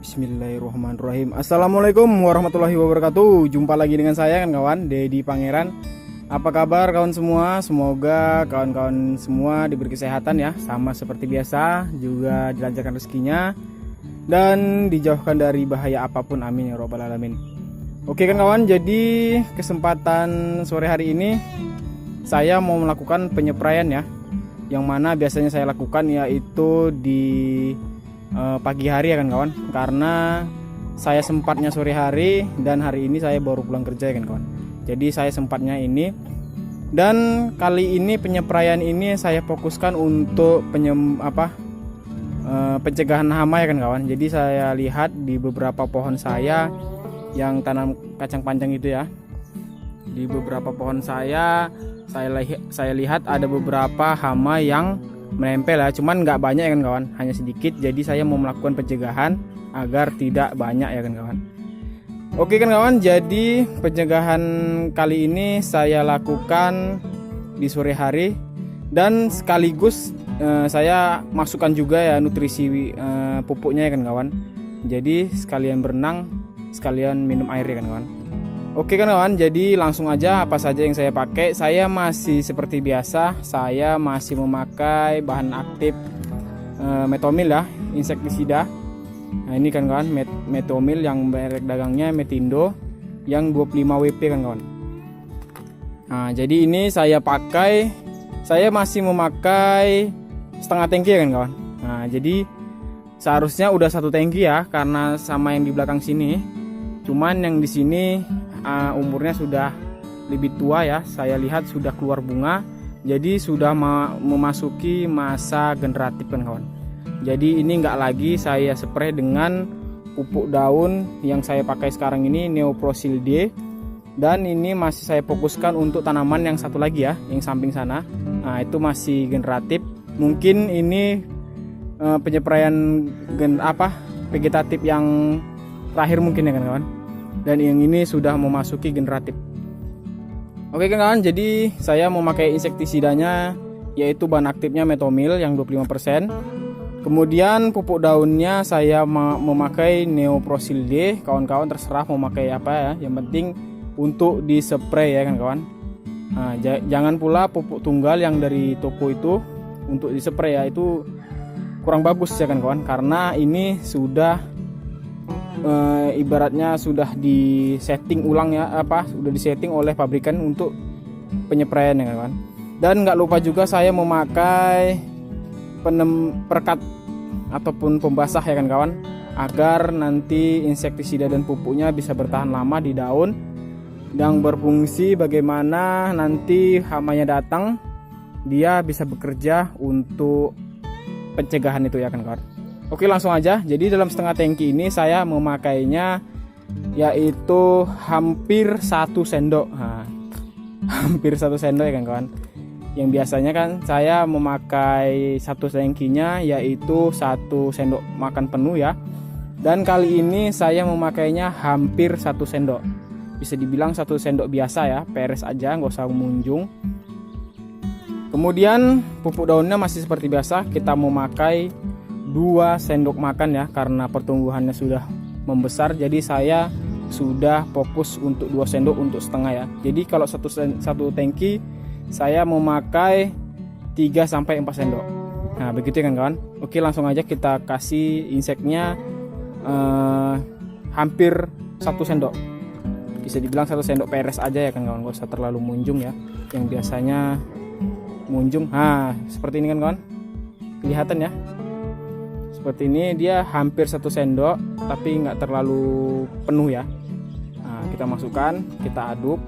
Bismillahirrahmanirrahim. Assalamualaikum warahmatullahi wabarakatuh. Jumpa lagi dengan saya kan kawan, Dedi Pangeran. Apa kabar kawan semua? Semoga kawan-kawan semua diberi kesehatan ya, sama seperti biasa, juga dilancarkan rezekinya dan dijauhkan dari bahaya apapun, amin ya robbal alamin. Oke kan kawan, jadi kesempatan sore hari ini saya mau melakukan penyepraian ya, yang mana biasanya saya lakukan yaitu di pagi hari ya kan kawan, karena saya sempatnya sore hari dan hari ini saya baru pulang kerja ya kan kawan. Jadi saya sempatnya ini, dan kali ini penyepraian ini saya fokuskan untuk pencegahan hama ya kan kawan. Jadi saya lihat di beberapa pohon saya yang tanam kacang panjang itu ya, di beberapa pohon saya lihat ada beberapa hama yang menempel ya, cuman nggak banyak ya kan kawan, hanya sedikit. Jadi saya mau melakukan pencegahan agar tidak banyak ya kan kawan. Oke kan kawan, jadi pencegahan kali ini saya lakukan di sore hari, dan sekaligus saya masukkan juga ya nutrisi pupuknya ya kan kawan. Jadi sekalian berenang, sekalian minum air ya kan kawan. Oke kan kawan, jadi langsung aja apa saja yang saya pakai. Saya masih seperti biasa, saya masih memakai bahan aktif Metomil ya, insektisida. Nah ini kan kawan, Metomil yang merek dagangnya Metindo yang 25 WP kan kawan. Nah jadi ini saya pakai, saya masih memakai setengah tangki ya kan kawan. Nah jadi seharusnya udah satu tangki ya, karena sama yang di belakang sini. Cuman yang di sini umurnya sudah lebih tua ya, saya lihat sudah keluar bunga, jadi sudah memasuki masa generatif kan kawan. Jadi ini enggak lagi saya spray dengan pupuk daun yang saya pakai sekarang ini, Neoprosil D, dan ini masih saya fokuskan untuk tanaman yang satu lagi ya, yang samping sana. Nah itu masih generatif, mungkin ini penyepraian vegetatif yang terakhir mungkin ya kan kawan. Dan yang ini sudah memasuki generatif. Oke kan kawan, jadi saya memakai insektisidanya yaitu bahan aktifnya Metomil yang 25%. Kemudian pupuk daunnya saya memakai Neoprosil D. Kawan-kawan terserah mau pakai apa ya, yang penting untuk dispray ya kan kawan. Nah, jangan pula pupuk tunggal yang dari toko itu untuk dispray ya, itu kurang bagus ya kan kawan, karena ini sudah ibaratnya sudah disetting ulang ya, sudah disetting oleh pabrikan untuk penyepraian ya kawan. Dan nggak lupa juga saya memakai perekat ataupun pembasah ya kan kawan, agar nanti insektisida dan pupuknya bisa bertahan lama di daun, yang berfungsi bagaimana nanti hamanya datang dia bisa bekerja untuk pencegahan itu ya kan kawan. Oke langsung aja, jadi dalam setengah tangki ini saya memakainya yaitu hampir 1 sendok. Nah, hampir 1 sendok ya kan kawan. Yang biasanya kan saya memakai satu tangkinya yaitu 1 sendok makan penuh ya. Dan kali ini saya memakainya hampir 1 sendok. Bisa dibilang 1 sendok biasa ya, peres aja, nggak usah munjung. Kemudian pupuk daunnya masih seperti biasa, kita memakai 2 sendok makan ya, karena pertumbuhannya sudah membesar. Jadi saya sudah fokus untuk 2 sendok untuk setengah ya. Jadi kalau satu tangki saya memakai 3-4 sendok. Nah begitu kan kawan. Oke langsung aja kita kasih inseknya hampir 1 sendok. Bisa dibilang 1 sendok peres aja ya kan kawan, gak usah terlalu munjung ya, yang biasanya munjung. Nah seperti ini kan kawan, kelihatan ya. Seperti ini, dia hampir 1 sendok tapi nggak terlalu penuh ya. Nah, kita masukkan, kita aduk.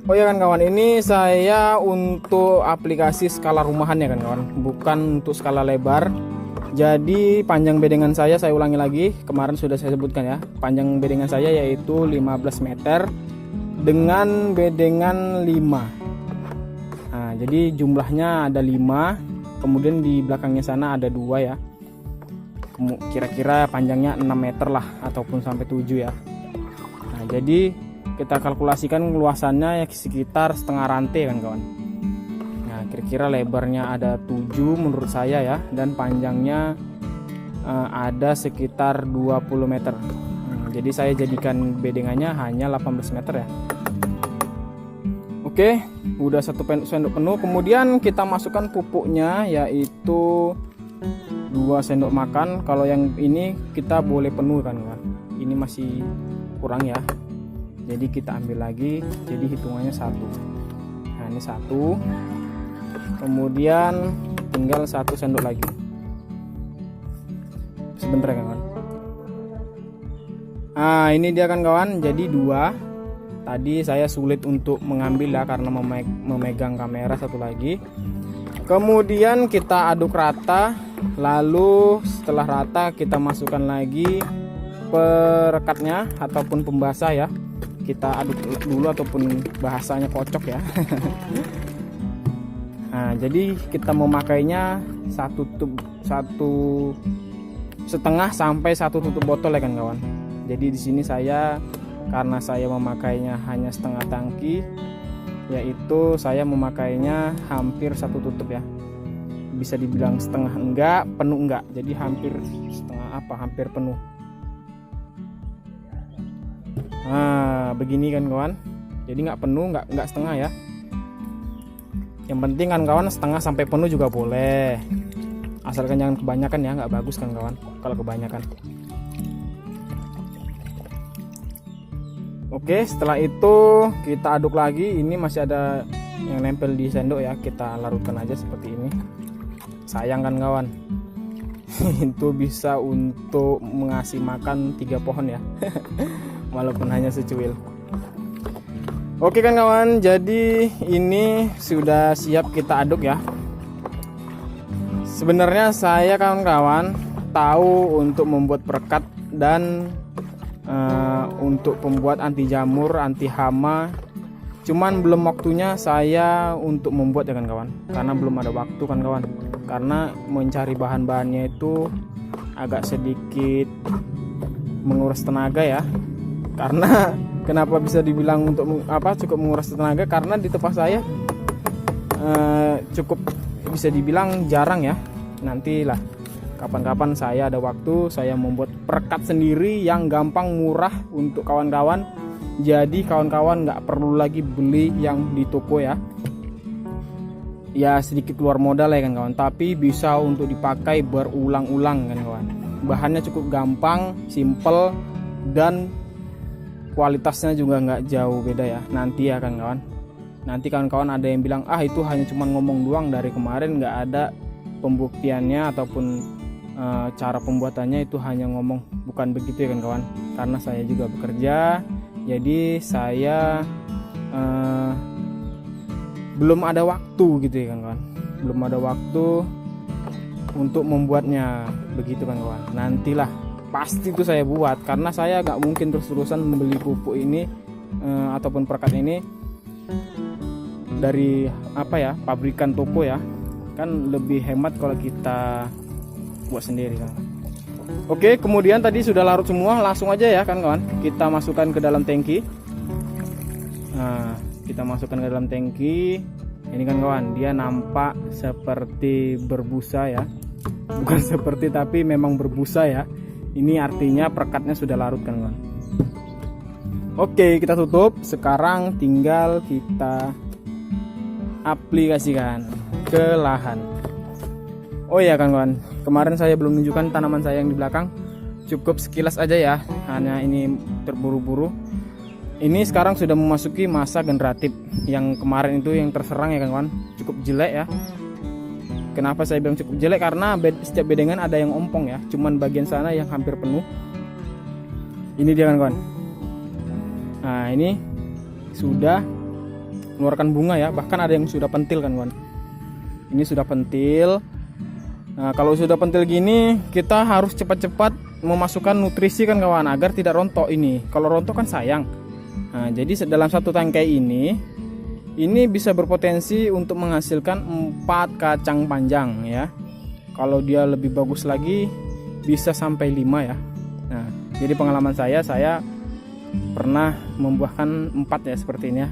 Oh ya kan kawan, ini saya untuk aplikasi skala rumahan ya kan kawan, bukan untuk skala lebar. Jadi panjang bedengan saya ulangi lagi, kemarin sudah saya sebutkan ya, panjang bedengan saya yaitu 15 meter dengan bedengan 5. Nah jadi jumlahnya ada 5. Kemudian di belakangnya sana ada 2 ya, kira-kira panjangnya 6 meter lah ataupun sampai 7 ya. Nah jadi kita kalkulasikan luasannya ya sekitar setengah rantai kan kawan. Nah kira-kira lebarnya ada 7 menurut saya ya, dan panjangnya ada sekitar 20 meter. Jadi saya jadikan bedengannya hanya 18 meter ya. Oke, udah 1 sendok penuh. Kemudian kita masukkan pupuknya, yaitu 2 sendok makan. Kalau yang ini kita boleh penuh kan kawan. Ini masih kurang ya. Jadi kita ambil lagi. Jadi hitungannya 1. Nah ini 1. Kemudian tinggal 1 sendok lagi. Sebentar ya kawan. Nah ini dia kan kawan. Jadi 2. Tadi saya sulit untuk mengambil ya karena memegang kamera satu lagi. Kemudian kita aduk rata. Lalu setelah rata kita masukkan lagi perekatnya ataupun pembasah ya. Kita aduk dulu ataupun bahasanya kocok ya. Nah jadi kita memakainya 1,5 sampai 1 tutup botol ya kan kawan. Jadi di sini karena saya memakainya hanya setengah tangki, yaitu saya memakainya hampir 1 tutup ya. Bisa dibilang setengah enggak, penuh enggak. Jadi hampir setengah hampir penuh. Nah begini kan kawan. Jadi nggak penuh, nggak setengah ya. Yang penting kan kawan, setengah sampai penuh juga boleh, asalkan jangan kebanyakan ya, nggak bagus kan kawan kalau kebanyakan. Oke, setelah itu kita aduk lagi. Ini masih ada yang nempel di sendok ya, kita larutkan aja seperti ini. Sayang kan kawan. Itu bisa untuk mengasih makan 3 pohon ya. Walaupun hanya secuil. Oke kan kawan, jadi ini sudah siap kita aduk ya. Sebenarnya saya kawan-kawan tahu untuk membuat perekat dan untuk pembuat anti jamur, anti hama. Cuman belum waktunya saya untuk membuat ya kan kawan. Karena belum ada waktu kan kawan. Karena mencari bahan-bahannya itu agak sedikit menguras tenaga ya. Karena kenapa bisa dibilang untuk cukup menguras tenaga, karena di tempat saya cukup bisa dibilang jarang ya. Nantilah kapan-kapan saya ada waktu, saya membuat perekat sendiri yang gampang, murah untuk kawan-kawan. Jadi kawan-kawan nggak perlu lagi beli yang di toko ya. Ya sedikit keluar modal ya kan kawan, tapi bisa untuk dipakai berulang-ulang kan kawan. Bahannya cukup gampang, simple, dan kualitasnya juga nggak jauh beda ya. Nanti ya kan kawan. Nanti kawan-kawan ada yang bilang itu hanya cuma ngomong doang, dari kemarin nggak ada pembuktiannya ataupun cara pembuatannya, itu hanya ngomong. Bukan begitu ya kan kawan, karena saya juga bekerja, jadi saya belum ada waktu gitu ya kan kawan, belum ada waktu untuk membuatnya begitu kan kawan. Nantilah pasti itu saya buat, karena saya gak mungkin terus-terusan membeli pupuk ini ataupun perekat ini dari pabrikan toko ya, kan lebih hemat kalau kita buat sendiri kan. Oke, kemudian tadi sudah larut semua, langsung aja ya kan kawan, kita masukkan ke dalam tangki. Nah, kita masukkan ke dalam tangki. Ini kan kawan, dia nampak seperti berbusa ya, bukan seperti, tapi memang berbusa ya. Ini artinya perekatnya sudah larut kan kawan. Oke, kita tutup. Sekarang tinggal kita aplikasikan ke lahan. Oh ya kan kawan, kemarin saya belum menunjukkan tanaman saya yang di belakang. Cukup sekilas aja ya, hanya ini terburu-buru. Ini sekarang sudah memasuki masa generatif. Yang kemarin itu yang terserang ya kan kawan, cukup jelek ya. Kenapa saya bilang cukup jelek? Karena setiap bedengan ada yang ompong ya, cuman bagian sana yang hampir penuh. Ini dia kan kawan. Nah ini sudah mengeluarkan bunga ya, bahkan ada yang sudah pentil kan kawan. Ini sudah pentil. Nah kalau sudah pentil gini, kita harus cepat-cepat memasukkan nutrisi kan kawan, agar tidak rontok ini. Kalau rontok kan sayang. Nah jadi dalam satu tangkai ini bisa berpotensi untuk menghasilkan 4 kacang panjang ya. Kalau dia lebih bagus lagi bisa sampai 5 ya. Nah jadi pengalaman saya pernah membuahkan 4 ya seperti ini ya.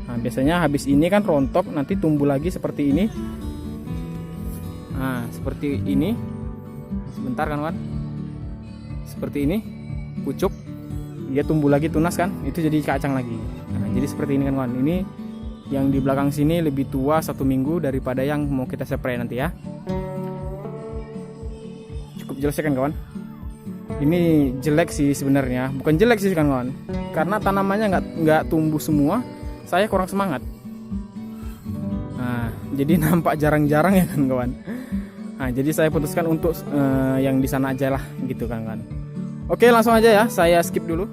Nah biasanya habis ini kan rontok, nanti tumbuh lagi seperti ini. Nah seperti ini. sebentar kan kawan, seperti ini pucuk, dia tumbuh lagi tunas kan, itu jadi kacang lagi. Nah, jadi seperti ini kan kawan. Ini yang di belakang sini lebih tua 1 minggu daripada yang mau kita spray nanti ya. Cukup jelas ya kan kawan. Ini jelek sih sebenarnya, bukan jelek sih kan kawan, karena tanamannya nggak tumbuh semua, saya kurang semangat. Nah, jadi nampak jarang-jarang ya kan kawan. Nah, jadi saya putuskan untuk yang di sana aja lah gitu kan kawan. Oke, langsung aja ya, saya skip dulu.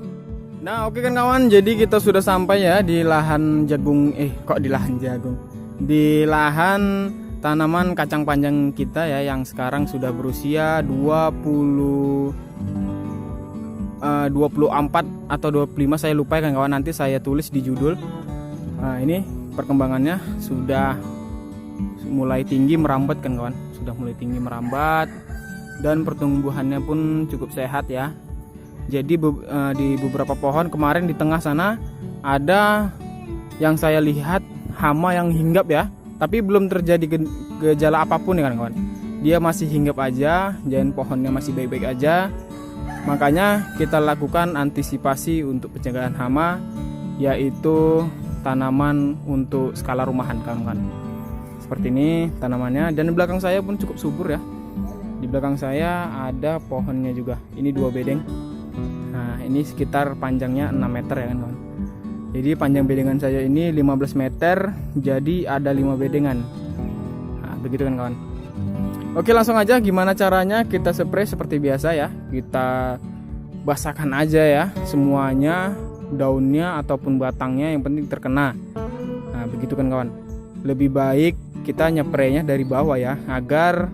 Nah, oke kan kawan, jadi kita sudah sampai ya di lahan jagung, kok di lahan jagung, di lahan tanaman kacang panjang kita ya, yang sekarang sudah berusia 24 atau 25, saya lupa kan kawan, nanti saya tulis di judul. Nah, ini perkembangannya sudah mulai tinggi merambat kan kawan, sudah mulai tinggi merambat dan pertumbuhannya pun cukup sehat ya. Jadi di beberapa pohon kemarin di tengah sana ada yang saya lihat hama yang hinggap ya, tapi belum terjadi gejala apapun ya kan kawan. Dia masih hinggap aja, dan pohonnya masih baik-baik aja. Makanya kita lakukan antisipasi untuk pencegahan hama, yaitu tanaman untuk skala rumahan kawan. Seperti ini tanamannya, dan di belakang saya pun cukup subur ya. Di belakang saya ada pohonnya juga. Ini 2 bedeng. Nah, ini sekitar panjangnya 6 meter ya kan kawan. Jadi panjang bedengan saya ini 15 meter, jadi ada 5 bedengan. Nah, begitu kan kawan. Oke, langsung aja gimana caranya kita spray seperti biasa ya. Kita basahkan aja ya semuanya, daunnya ataupun batangnya, yang penting terkena. Nah, begitu kan kawan. Lebih baik kita nyepraynya dari bawah ya, agar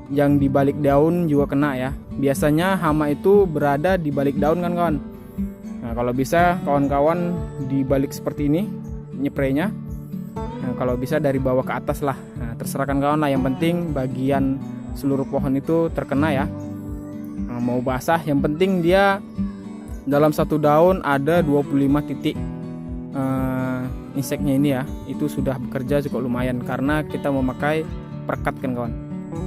yang di balik daun juga kena ya. Biasanya hama itu berada di balik daun kan kawan. Nah, kalau bisa kawan-kawan di balik seperti ini nyepraynya. Nah, kalau bisa dari bawah ke atas lah. Nah, terserah kan kawan lah, yang penting bagian seluruh pohon itu terkena ya. Nah, mau basah, yang penting dia dalam satu daun ada 25 titik inseknya ini ya. Itu sudah bekerja cukup lumayan, karena kita memakai perekat kan kawan.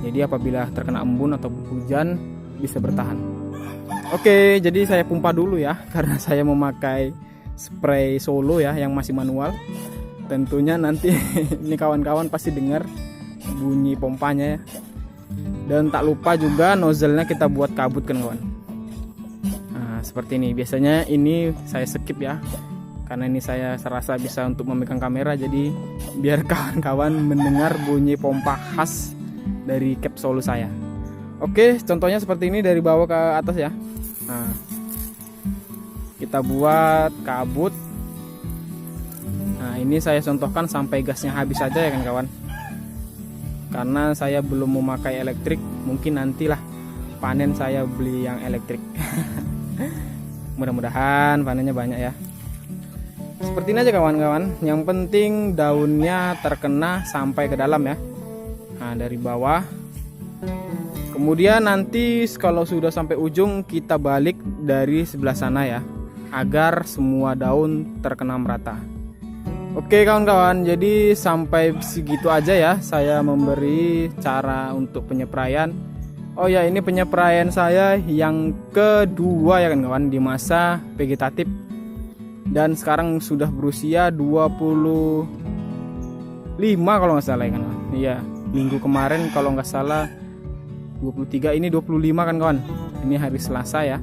Jadi apabila terkena embun atau hujan bisa bertahan. Oke, jadi saya pompa dulu ya, karena saya memakai spray solo ya, yang masih manual. Tentunya nanti ini kawan-kawan pasti dengar bunyi pompanya ya. Dan tak lupa juga nozzle-nya kita buat kabut kan kawan. Nah, seperti ini. Biasanya ini saya skip ya, karena ini saya serasa bisa untuk memegang kamera, jadi biar kawan-kawan mendengar bunyi pompa khas dari cap solo saya. Oke, contohnya seperti ini dari bawah ke atas ya. Nah, kita buat kabut. Nah, ini saya contohkan sampai gasnya habis saja ya kan kawan, karena saya belum memakai elektrik. Mungkin nantilah panen saya beli yang elektrik. Mudah-mudahan panennya banyak ya. Seperti ini aja kawan-kawan, yang penting daunnya terkena sampai ke dalam ya. Nah, dari bawah. Kemudian nanti kalau sudah sampai ujung kita balik dari sebelah sana ya, agar semua daun terkena merata. Oke kawan-kawan, jadi sampai segitu aja ya saya memberi cara untuk penyepraian. Oh ya, ini penyepraian saya yang kedua ya kan kawan, di masa vegetatif. Dan sekarang sudah berusia 25 kalau nggak salah ya kan kawan. Iya, minggu kemarin kalau nggak salah 23, ini 25 kan kawan. Ini hari Selasa ya.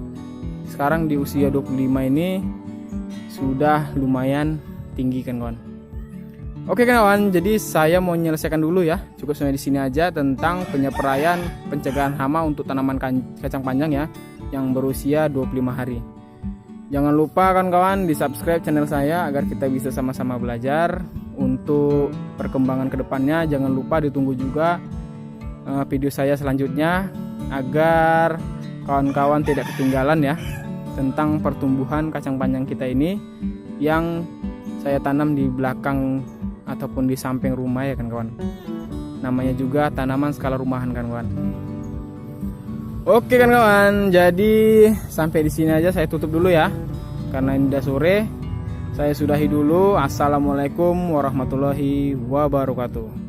Sekarang di usia 25 ini sudah lumayan tinggi kan kawan. Oke kawan, jadi saya mau menyelesaikan dulu ya. Cukup sampai di sini aja tentang penyepraian pencegahan hama untuk tanaman kacang panjang ya, yang berusia 25 hari. Jangan lupa kan kawan di subscribe channel saya agar kita bisa sama-sama belajar untuk perkembangan kedepannya. Jangan lupa ditunggu juga video saya selanjutnya, agar kawan-kawan tidak ketinggalan ya tentang pertumbuhan kacang panjang kita ini yang saya tanam di belakang ataupun di samping rumah ya kan kawan. Namanya juga tanaman skala rumahan kan kawan. Oke kan kawan, jadi sampai di sini aja saya tutup dulu ya, karena ini udah sore. Saya sudahi dulu. Assalamualaikum warahmatullahi wabarakatuh.